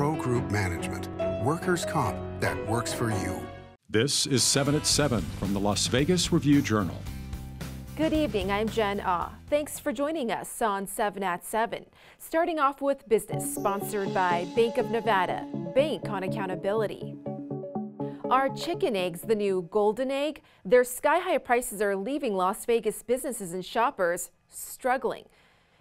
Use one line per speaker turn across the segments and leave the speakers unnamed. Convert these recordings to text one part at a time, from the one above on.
Pro Group Management. Workers' comp that works for you.
This is 7 at 7 from the Las Vegas Review-Journal.
Good evening, I'm Jen Ah. Thanks for joining us on 7 at 7. Starting off with business, sponsored by Bank of Nevada. Bank on accountability. Are chicken eggs the new golden egg? Their sky-high prices are leaving Las Vegas businesses and shoppers struggling.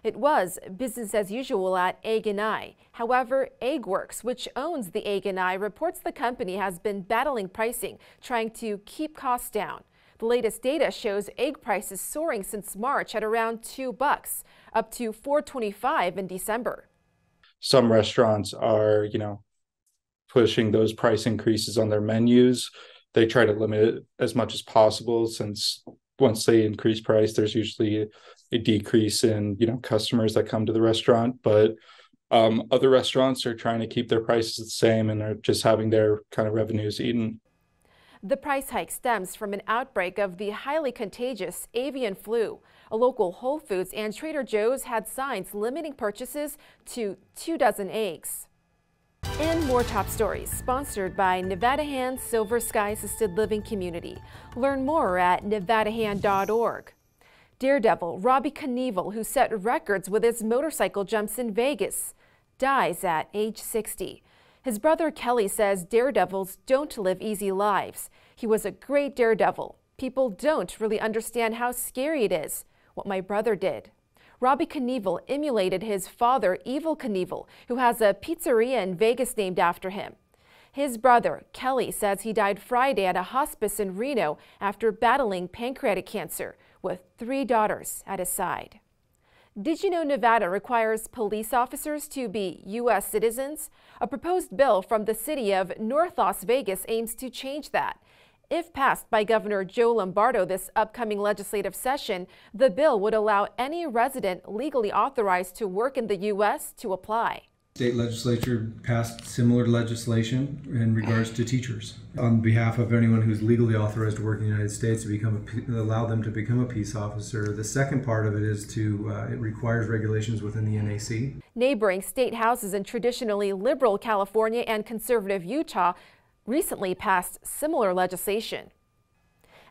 It was business as usual at Egg & I. However, EggWorks, which owns the Egg & I, reports the company has been battling pricing, trying to keep costs down. The latest data shows egg prices soaring since March at around $2, up to $4.25 in December.
Some restaurants are, pushing those price increases on their menus. They try to limit it as much as possible, since once they increase price, there's usually a decrease in, customers that come to the restaurant. But other restaurants are trying to keep their prices the same and are just having their kind of revenues eaten.
The price hike stems from an outbreak of the highly contagious avian flu. A local Whole Foods and Trader Joe's had signs limiting purchases to 24 eggs. And more top stories, sponsored by Nevada Hand Silver Sky Assisted Living Community. Learn more at nevadahand.org. Daredevil Robbie Knievel, who set records with his motorcycle jumps in Vegas, dies at age 60. His brother Kelly says daredevils don't live easy lives. He was a great daredevil. People don't really understand how scary it is, what my brother did. Robbie Knievel emulated his father, Evel Knievel, who has a pizzeria in Vegas named after him. His brother, Kelly, says he died Friday at a hospice in Reno after battling pancreatic cancer, with 3 daughters at his side. Did you know Nevada requires police officers to be U.S. citizens? A proposed bill from the city of North Las Vegas aims to change that. If passed by Governor Joe Lombardo this upcoming legislative session, the bill would allow any resident legally authorized to work in the U.S. to apply.
State legislature passed similar legislation in regards to teachers on behalf of anyone who's legally authorized to work in the United States to allow them to become a peace officer. The second part of it is it requires regulations within the NAC.
Neighboring state houses in traditionally liberal California and conservative Utah recently passed similar legislation.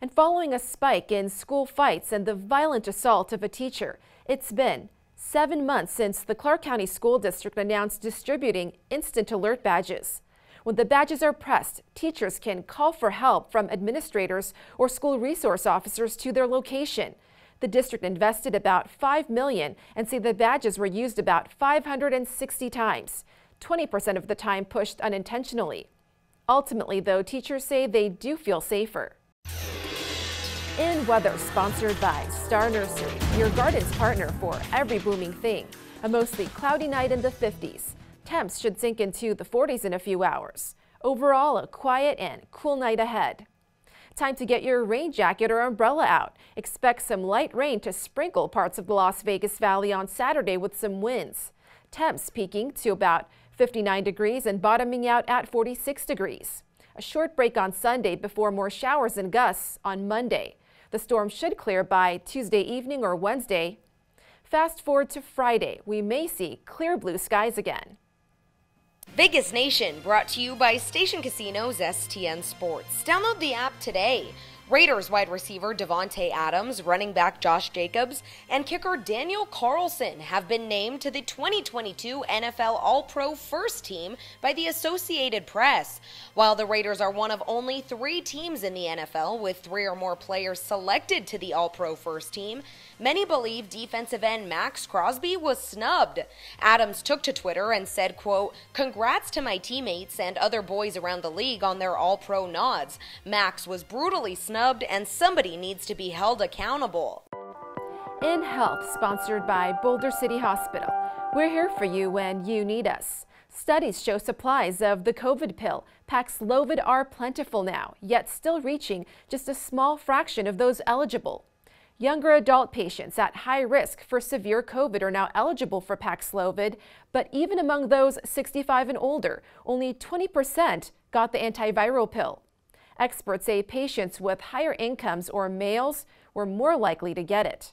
And following a spike in school fights and the violent assault of a teacher, it's been 7 months since the Clark County School District announced distributing instant alert badges. When the badges are pressed, teachers can call for help from administrators or school resource officers to their location. The district invested about $5 million and say the badges were used about 560 times, 20% of the time pushed unintentionally. Ultimately, though, teachers say they do feel safer. In weather, sponsored by Star Nursery, your garden's partner for every blooming thing. A mostly cloudy night in the 50s. Temps should sink into the 40s in a few hours. Overall, a quiet and cool night ahead. Time to get your rain jacket or umbrella out. Expect some light rain to sprinkle parts of the Las Vegas Valley on Saturday with some winds. Temps peaking to about 59 degrees and bottoming out at 46 degrees. A short break on Sunday before more showers and gusts on Monday. The storm should clear by Tuesday evening or Wednesday. Fast forward to Friday, we may see clear blue skies again.
Vegas Nation brought to you by Station Casinos STN Sports. Download the app today. Raiders wide receiver Devontae Adams, running back Josh Jacobs, and kicker Daniel Carlson have been named to the 2022 NFL All-Pro First Team by the Associated Press. While the Raiders are one of only 3 teams in the NFL with 3 or more players selected to the All-Pro First Team, many believe defensive end Max Crosby was snubbed. Adams took to Twitter and said, quote, "Congrats to my teammates and other boys around the league on their All-Pro nods. Max was brutally snubbed and somebody needs to be held accountable."
In Health, sponsored by Boulder City Hospital. We're here for you when you need us. Studies show supplies of the COVID pill, Paxlovid, are plentiful now, yet still reaching just a small fraction of those eligible. Younger adult patients at high risk for severe COVID are now eligible for Paxlovid, but even among those 65 and older, only 20% got the antiviral pill. Experts say patients with higher incomes or males were more likely to get it.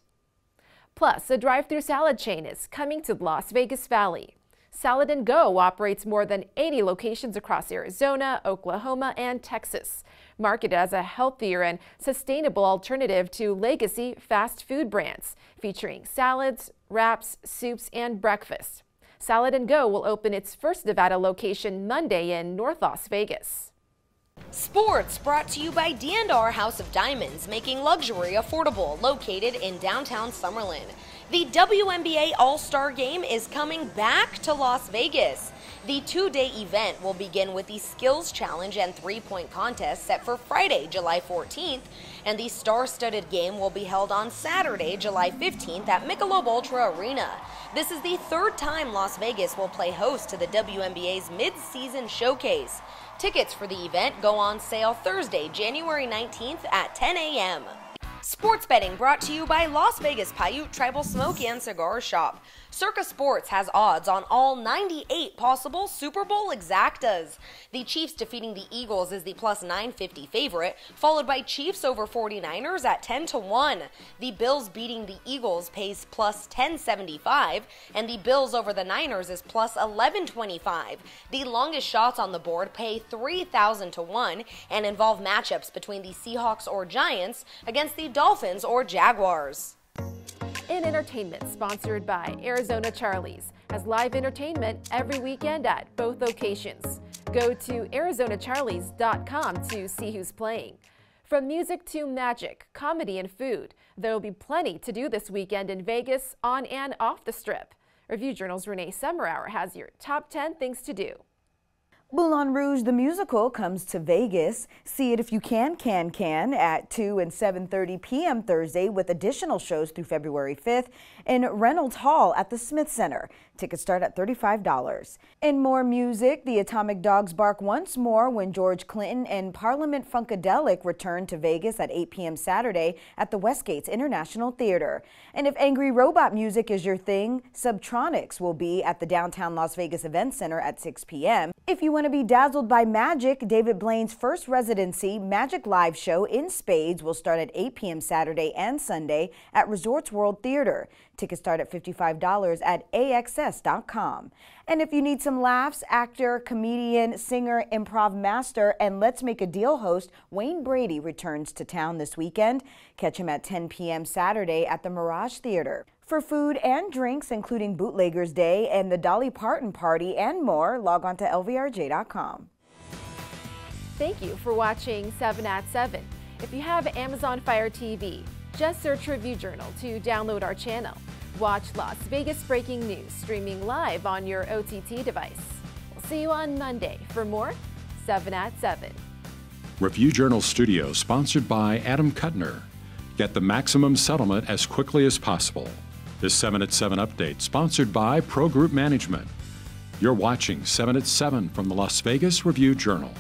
Plus, a drive-through salad chain is coming to the Las Vegas Valley. Salad and Go operates more than 80 locations across Arizona, Oklahoma, and Texas, marketed as a healthier and sustainable alternative to legacy fast food brands, featuring salads, wraps, soups, and breakfast. Salad and Go will open its first Nevada location Monday in North Las Vegas.
Sports brought to you by D&R House of Diamonds, making luxury affordable, located in downtown Summerlin. The WNBA All-Star Game is coming back to Las Vegas. The two-day event will begin with the Skills Challenge and three-point contest set for Friday, July 14th, and the star-studded game will be held on Saturday, July 15th at Michelob Ultra Arena. This is the third time Las Vegas will play host to the WNBA's mid-season showcase. Tickets for the event go on sale Thursday, January 19th at 10 a.m. Sports betting brought to you by Las Vegas Paiute Tribal Smoke and Cigar Shop. Circa Sports has odds on all 98 possible Super Bowl exactas. The Chiefs defeating the Eagles is the plus 950 favorite, followed by Chiefs over 49ers at 10-1. The Bills beating the Eagles pays plus 1075, and the Bills over the Niners is plus 1125. The longest shots on the board pay 3,000-1 and involve matchups between the Seahawks or Giants against the Dolphins or Jaguars.
In entertainment, sponsored by Arizona Charlie's, has live entertainment every weekend at both locations. Go to ArizonaCharlies.com to see who's playing. From music to magic, comedy, and food, there will be plenty to do this weekend in Vegas, on and off the Strip. Review Journal's Renee Summerhour has your top 10 things to do.
Moulin Rouge the Musical comes to Vegas. See it if you can at 2 and 7:30 p.m. Thursday with additional shows through February 5th in Reynolds Hall at the Smith Center. Tickets start at $35. In more music, the Atomic Dogs bark once more when George Clinton and Parliament Funkadelic return to Vegas at 8 p.m. Saturday at the Westgates International Theater. And if angry robot music is your thing, Subtronics will be at the downtown Las Vegas Event Center at 6 p.m. If you want to be dazzled by magic, David Blaine's first residency Magic Live show in Spades will start at 8 p.m. Saturday and Sunday at Resorts World Theater. Tickets start at $55 at AXS.com. And if you need some laughs, actor, comedian, singer, improv master, and Let's Make a Deal host Wayne Brady returns to town this weekend. Catch him at 10 p.m. Saturday at the Mirage Theater. For food and drinks, including Bootleggers Day and the Dolly Parton Party and more, log on to LVRJ.com.
Thank you for watching 7 at 7. If you have Amazon Fire TV, just search Review Journal to download our channel. Watch Las Vegas breaking news streaming live on your OTT device. We'll see you on Monday for more 7 at 7.
Review Journal Studio sponsored by Adam Kuttner. Get the maximum settlement as quickly as possible. This 7 at 7 update sponsored by Pro Group Management. You're watching 7 at 7 from the Las Vegas Review Journal.